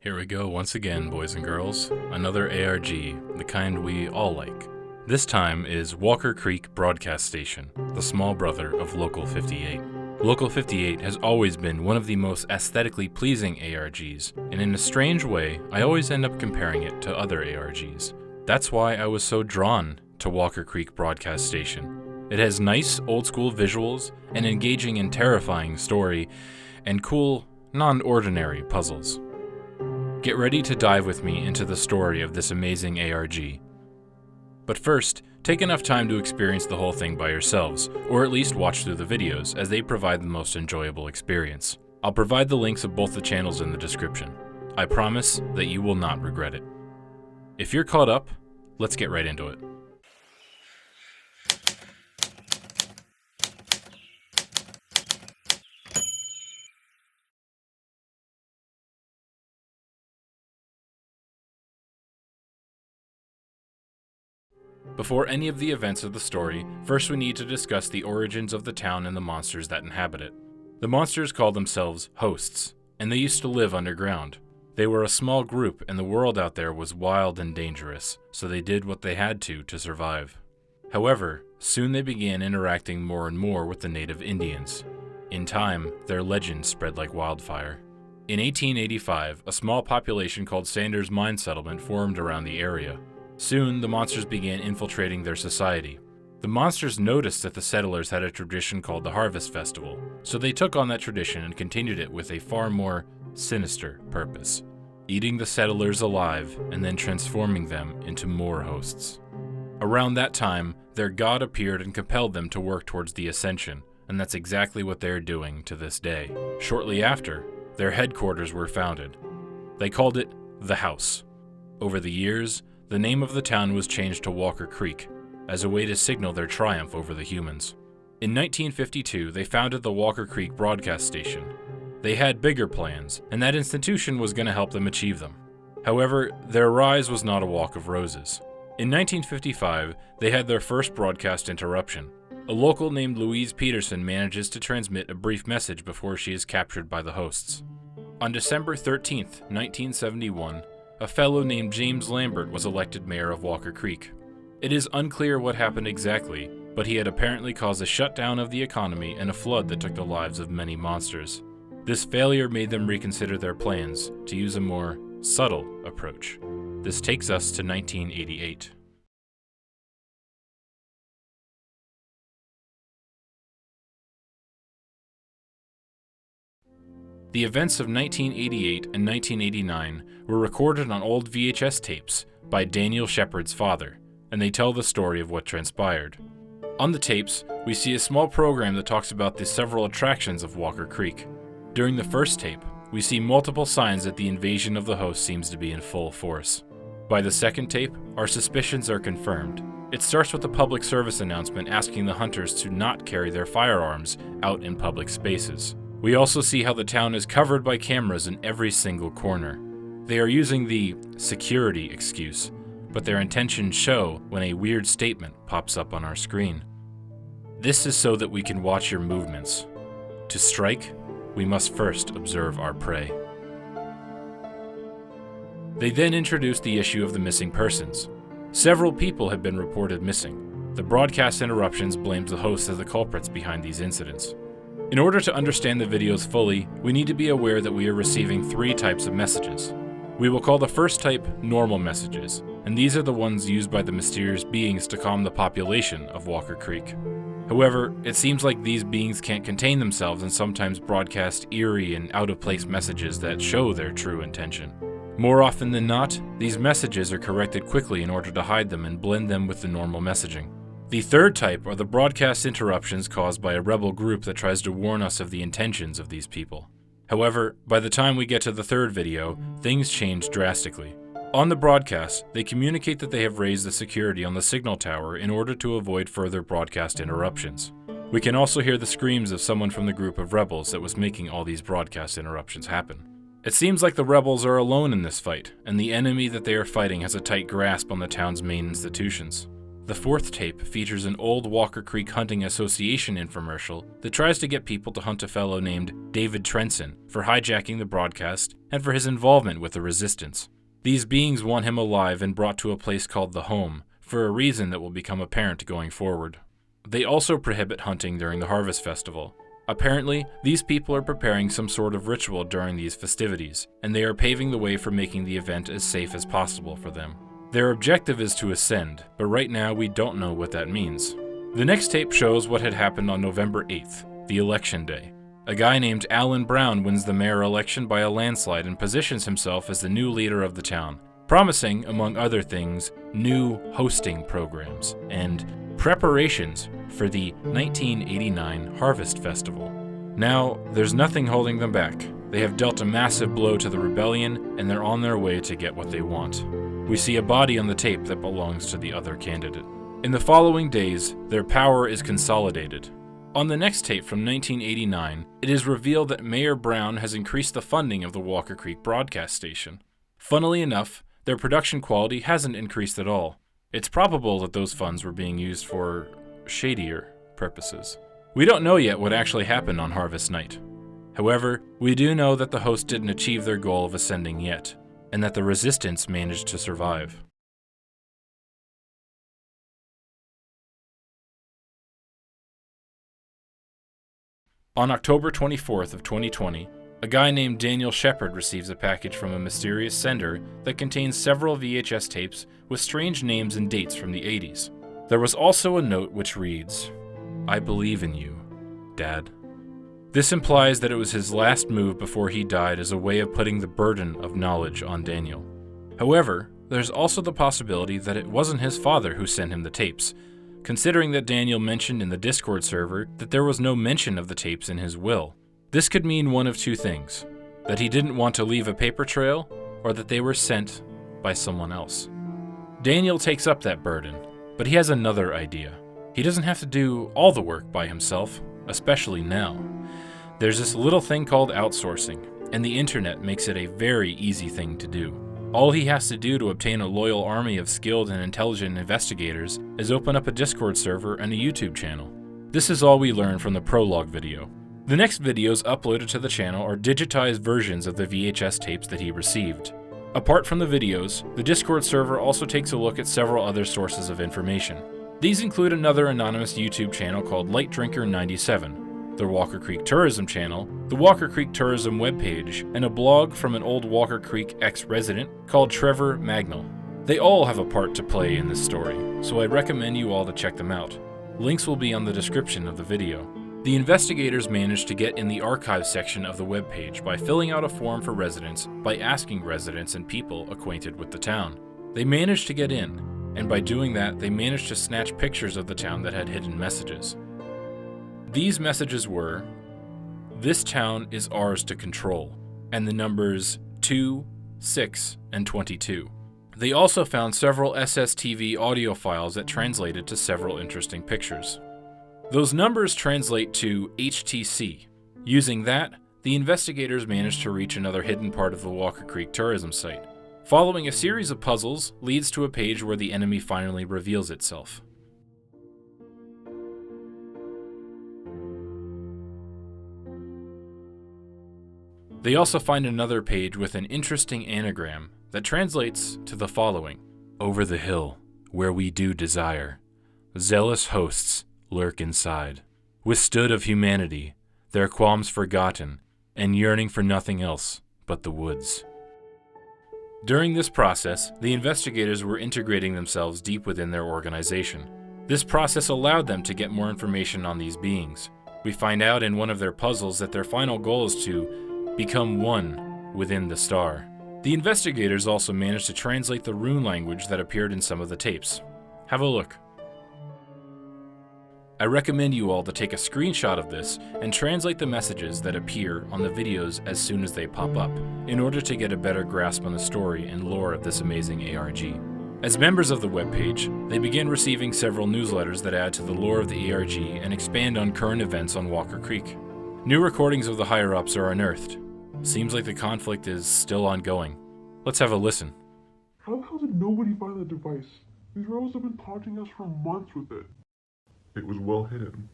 Here we go once again, boys and girls. Another ARG, the kind we all like. This time is Walker Creek Broadcast Station, the small brother of Local 58. Local 58 has always been one of the most aesthetically pleasing ARGs, and in a strange way, I always end up comparing it to other ARGs. That's why I was so drawn to Walker Creek Broadcast Station. It has nice old-school visuals, an engaging and terrifying story, and cool, non-ordinary puzzles. Get ready to dive with me into the story of this amazing ARG. But first, take enough time to experience the whole thing by yourselves, or at least watch through the videos, as they provide the most enjoyable experience. I'll provide the links of both the channels in the description. I promise that you will not regret it. If you're caught up, let's get right into it. Before any of the events of the story, first we need to discuss the origins of the town and the monsters that inhabit it. The monsters call themselves hosts, and they used to live underground. They were a small group, and the world out there was wild and dangerous, so they did what they had to survive. However, soon they began interacting more and more with the native Indians. In time, their legend spread like wildfire. In 1885, a small population called Sanders Mine Settlement formed around the area. Soon, the monsters began infiltrating their society. The monsters noticed that the settlers had a tradition called the Harvest Festival, so they took on that tradition and continued it with a far more sinister purpose: eating the settlers alive and then transforming them into more hosts. Around that time, their god appeared and compelled them to work towards the ascension, and that's exactly what they're doing to this day. Shortly after, their headquarters were founded. They called it the House. Over the years, the name of the town was changed to Walker Creek, as a way to signal their triumph over the humans. In 1952, they founded the Walker Creek Broadcast Station. They had bigger plans, and that institution was going to help them achieve them. However, their rise was not a walk of roses. In 1955, they had their first broadcast interruption. A local named Louise Peterson manages to transmit a brief message before she is captured by the hosts. On December 13th, 1971, a fellow named James Lambert was elected mayor of Walker Creek. It is unclear what happened exactly, but he had apparently caused a shutdown of the economy and a flood that took the lives of many monsters. This failure made them reconsider their plans to use a more subtle approach. This takes us to 1988. The events of 1988 and 1989 were recorded on old VHS tapes by Daniel Shepard's father, and they tell the story of what transpired. On the tapes, we see a small program that talks about the several attractions of Walker Creek. During the first tape, we see multiple signs that the invasion of the host seems to be in full force. By the second tape, our suspicions are confirmed. It starts with a public service announcement asking the hunters to not carry their firearms out in public spaces. We also see how the town is covered by cameras in every single corner. They are using the security excuse, but their intentions show when a weird statement pops up on our screen. This is so that we can watch your movements. To strike, we must first observe our prey. They then introduced the issue of the missing persons. Several people have been reported missing. The broadcast interruptions blamed the hosts as the culprits behind these incidents. In order to understand the videos fully, we need to be aware that we are receiving three types of messages. We will call the first type normal messages, and these are the ones used by the mysterious beings to calm the population of Walker Creek. However, it seems like these beings can't contain themselves and sometimes broadcast eerie and out-of-place messages that show their true intention. More often than not, these messages are corrected quickly in order to hide them and blend them with the normal messaging. The third type are the broadcast interruptions caused by a rebel group that tries to warn us of the intentions of these people. However, by the time we get to the third video, things change drastically. On the broadcast, they communicate that they have raised the security on the signal tower in order to avoid further broadcast interruptions. We can also hear the screams of someone from the group of rebels that was making all these broadcast interruptions happen. It seems like the rebels are alone in this fight, and the enemy that they are fighting has a tight grasp on the town's main institutions. The fourth tape features an old Walker Creek Hunting Association infomercial that tries to get people to hunt a fellow named David Trenson for hijacking the broadcast and for his involvement with the resistance. These beings want him alive and brought to a place called the Home, for a reason that will become apparent going forward. They also prohibit hunting during the Harvest Festival. Apparently, these people are preparing some sort of ritual during these festivities, and they are paving the way for making the event as safe as possible for them. Their objective is to ascend, but right now we don't know what that means. The next tape shows what had happened on November 8th, the election day. A guy named Alan Brown wins the mayor election by a landslide and positions himself as the new leader of the town, promising, among other things, new hosting programs and preparations for the 1989 Harvest Festival. Now, there's nothing holding them back. They have dealt a massive blow to the rebellion, and they're on their way to get what they want. We see a body on the tape that belongs to the other candidate. In the following days, their power is consolidated. On the next tape from 1989, it is revealed that Mayor Brown has increased the funding of the Walker Creek broadcast station. Funnily enough, their production quality hasn't increased at all. It's probable that those funds were being used for shadier purposes. We don't know yet what actually happened on Harvest Night. However, we do know that the hosts didn't achieve their goal of ascending yet, and that the resistance managed to survive. On October 24th of 2020, a guy named Daniel Shepard receives a package from a mysterious sender that contains several VHS tapes with strange names and dates from the 80s. There was also a note which reads, "I believe in you, Dad." This implies that it was his last move before he died as a way of putting the burden of knowledge on Daniel. However, there's also the possibility that it wasn't his father who sent him the tapes, considering that Daniel mentioned in the Discord server that there was no mention of the tapes in his will. This could mean one of two things: that he didn't want to leave a paper trail, or that they were sent by someone else. Daniel takes up that burden, but he has another idea. He doesn't have to do all the work by himself, especially now. There's this little thing called outsourcing, and the internet makes it a very easy thing to do. All he has to do to obtain a loyal army of skilled and intelligent investigators is open up a Discord server and a YouTube channel. This is all we learn from the prologue video. The next videos uploaded to the channel are digitized versions of the VHS tapes that he received. Apart from the videos, the Discord server also takes a look at several other sources of information. These include another anonymous YouTube channel called LightDrinker97, the Walker Creek Tourism channel, the Walker Creek Tourism webpage, and a blog from an old Walker Creek ex-resident called Trevor Magnell. They all have a part to play in this story, so I'd recommend you all to check them out. Links will be on the description of the video. The investigators managed to get in the archive section of the webpage by filling out a form for residents by asking residents and people acquainted with the town. They managed to get in, and by doing that, they managed to snatch pictures of the town that had hidden messages. These messages were, "This town is ours to control," and the numbers 2, 6, and 22. They also found several SSTV audio files that translated to several interesting pictures. Those numbers translate to HTC. Using that, the investigators managed to reach another hidden part of the Walker Creek tourism site. Following a series of puzzles leads to a page where the enemy finally reveals itself. They also find another page with an interesting anagram that translates to the following: "Over the hill, where we do desire, zealous hosts lurk inside, withstood of humanity, their qualms forgotten, and yearning for nothing else but the woods." During this process, the investigators were integrating themselves deep within their organization. This process allowed them to get more information on these beings. We find out in one of their puzzles that their final goal is to become one within the star. The investigators also managed to translate the rune language that appeared in some of the tapes. Have a look. I recommend you all to take a screenshot of this and translate the messages that appear on the videos as soon as they pop up, in order to get a better grasp on the story and lore of this amazing ARG. As members of the webpage, they begin receiving several newsletters that add to the lore of the ARG and expand on current events on Walker Creek. New recordings of the higher-ups are unearthed. Seems like the conflict is still ongoing. Let's have a listen. How the hell did nobody find the device? These rebels have been taunting us for months with it. It was well hidden.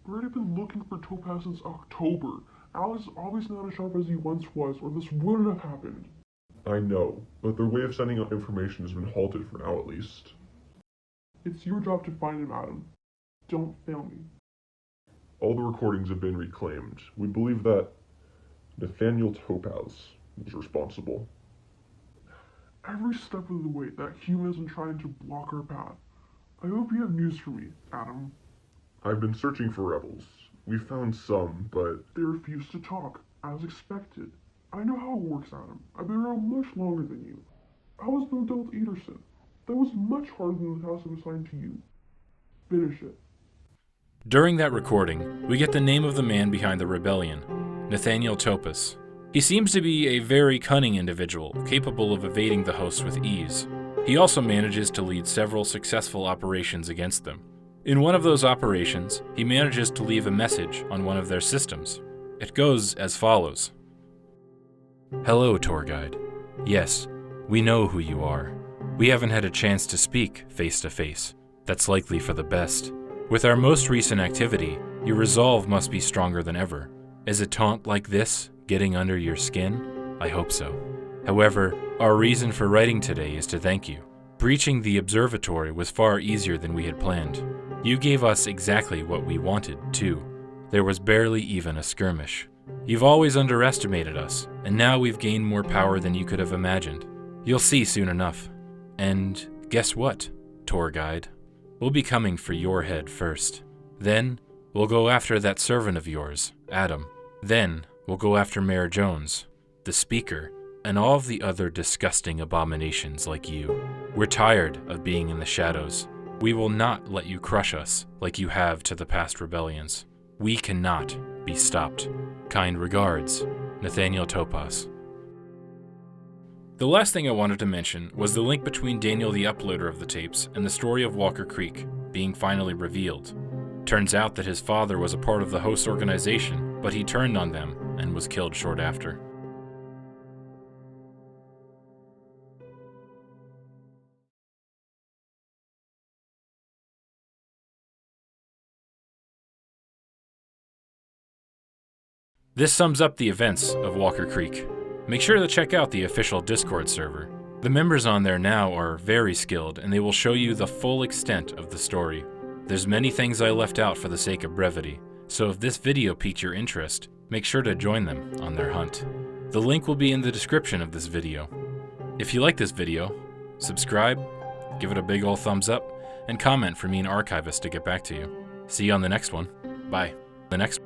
We've already been looking for Topaz since October. Alex is obviously not as sharp as he once was, or this wouldn't have happened. I know, but their way of sending out information has been halted for now at least. It's your job to find him, Adam. Don't fail me. All the recordings have been reclaimed. We believe that Nathaniel Topaz was responsible. Every step of the way, that human has been trying to block our path. I hope you have news for me, Adam. I've been searching for rebels. We found some, but They refuse to talk, as expected. I know how it works, Adam. I've been around much longer than you. I was an adult Ederson. That was much harder than the task assigned to you. Finish it. During that recording, we get the name of the man behind the rebellion, Nathaniel Topaz. He seems to be a very cunning individual, capable of evading the hosts with ease. He also manages to lead several successful operations against them. In one of those operations, he manages to leave a message on one of their systems. It goes as follows. Hello, tour guide. Yes, we know who you are. We haven't had a chance to speak face to face. That's likely for the best. With our most recent activity, your resolve must be stronger than ever. Is a taunt like this getting under your skin? I hope so. However, our reason for writing today is to thank you. Breaching the observatory was far easier than we had planned. You gave us exactly what we wanted, too. There was barely even a skirmish. You've always underestimated us, and now we've gained more power than you could have imagined. You'll see soon enough. And guess what, tour guide? We'll be coming for your head first. Then, we'll go after that servant of yours, Adam. Then, we'll go after Mayor Jones, the speaker, and all of the other disgusting abominations like you. We're tired of being in the shadows. We will not let you crush us like you have to the past rebellions. We cannot be stopped. Kind regards, Nathaniel Topaz. The last thing I wanted to mention was the link between Daniel the uploader of the tapes and the story of Walker Creek being finally revealed. Turns out that his father was a part of the host organization, but he turned on them and was killed short after. This sums up the events of Walker Creek. Make sure to check out the official Discord server. The members on there now are very skilled, and they will show you the full extent of the story. There's many things I left out for the sake of brevity, so if this video piqued your interest, make sure to join them on their hunt. The link will be in the description of this video. If you like this video, subscribe, give it a big ol' thumbs up, and comment for me and Archivist to get back to you. See you on the next one. Bye. The next